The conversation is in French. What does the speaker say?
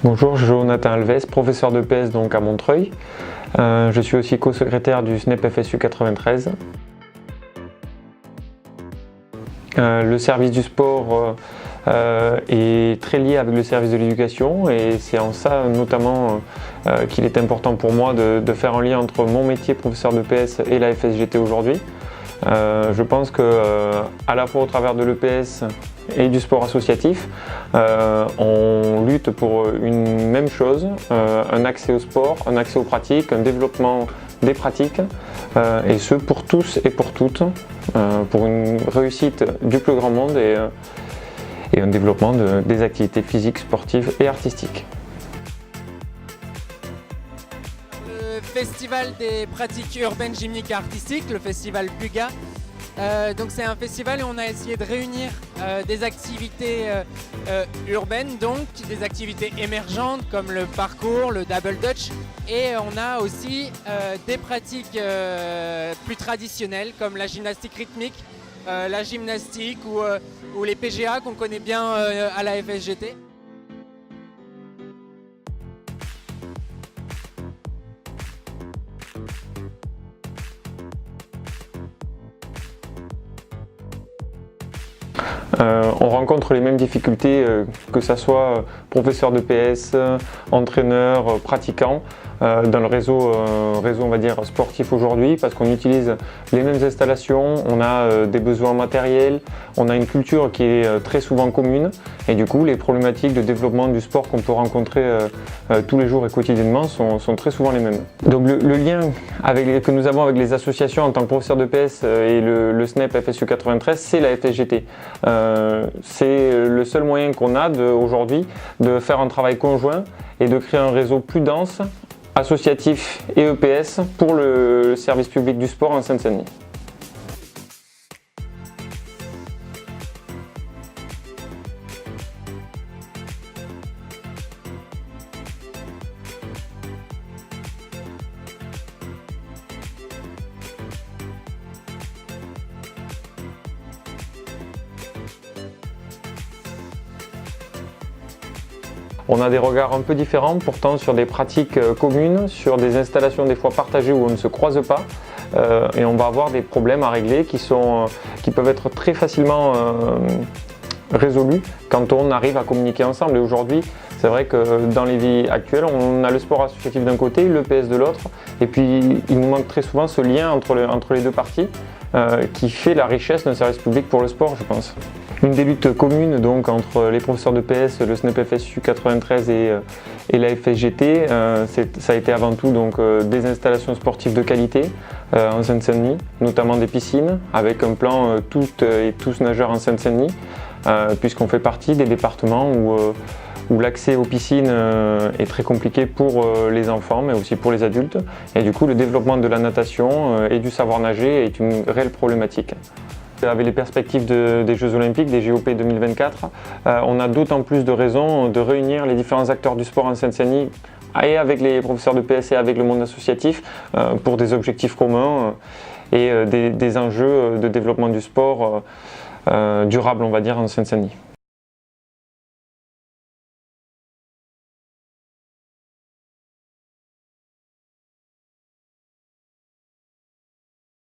Bonjour, je suis Jonathan Alves, professeur de PS donc à Montreuil. Je suis aussi co-secrétaire du SNEP FSU 93. Le service du sport est très lié avec le service de l'éducation et c'est en ça notamment qu'il est important pour moi de faire un lien entre mon métier professeur de PS et la FSGT aujourd'hui. Je pense que à la fois au travers de l'EPS et du sport associatif, on lutte pour une même chose, un accès au sport, un accès aux pratiques, un développement des pratiques, et ce pour tous et pour toutes, pour une réussite du plus grand monde et un développement des activités physiques, sportives et artistiques. Le Festival des pratiques urbaines gymniques et artistiques, le festival PUGA. Donc c'est un festival où on a essayé de réunir des activités urbaines, donc des activités émergentes comme le parcours, le double dutch, et on a aussi des pratiques plus traditionnelles comme la gymnastique rythmique, la gymnastique ou les PGA qu'on connaît bien à la FSGT. On rencontre les mêmes difficultés que ce soit professeur de PS, entraîneur, pratiquant dans le réseau on va dire sportif aujourd'hui, parce qu'on utilise les mêmes installations, on a des besoins matériels, on a une culture qui est très souvent commune et du coup les problématiques de développement du sport qu'on peut rencontrer tous les jours et quotidiennement sont très souvent les mêmes. Donc le lien que nous avons avec les associations en tant que professeur de PS et le SNEP FSU 93, c'est la FSGT. C'est le seul moyen qu'on a aujourd'hui de faire un travail conjoint et de créer un réseau plus dense, associatif et EPS pour le service public du sport en Seine-Saint-Denis. On a des regards un peu différents pourtant sur des pratiques communes, sur des installations des fois partagées où on ne se croise pas et on va avoir des problèmes à régler qui peuvent être très facilement résolus quand on arrive à communiquer ensemble. Et aujourd'hui, c'est vrai que dans les vies actuelles, on a le sport associatif d'un côté, l'EPS de l'autre, et puis il nous manque très souvent ce lien entre les deux parties qui fait la richesse d'un service public pour le sport, je pense. Une des luttes communes donc entre les professeurs de PS, le SNEP FSU 93 et la FSGT, ça a été avant tout donc, des installations sportives de qualité en Seine-Saint-Denis, notamment des piscines, avec un plan toutes et tous nageurs en Seine-Saint-Denis, puisqu'on fait partie des départements où l'accès aux piscines est très compliqué pour les enfants, mais aussi pour les adultes. Et du coup, le développement de la natation et du savoir nager est une réelle problématique. Avec les perspectives des Jeux Olympiques, des JOP 2024, on a d'autant plus de raisons de réunir les différents acteurs du sport en Seine-Saint-Denis et avec les professeurs de PS et avec le monde associatif pour des objectifs communs et des enjeux de développement du sport durable, on va dire, en Seine-Saint-Denis.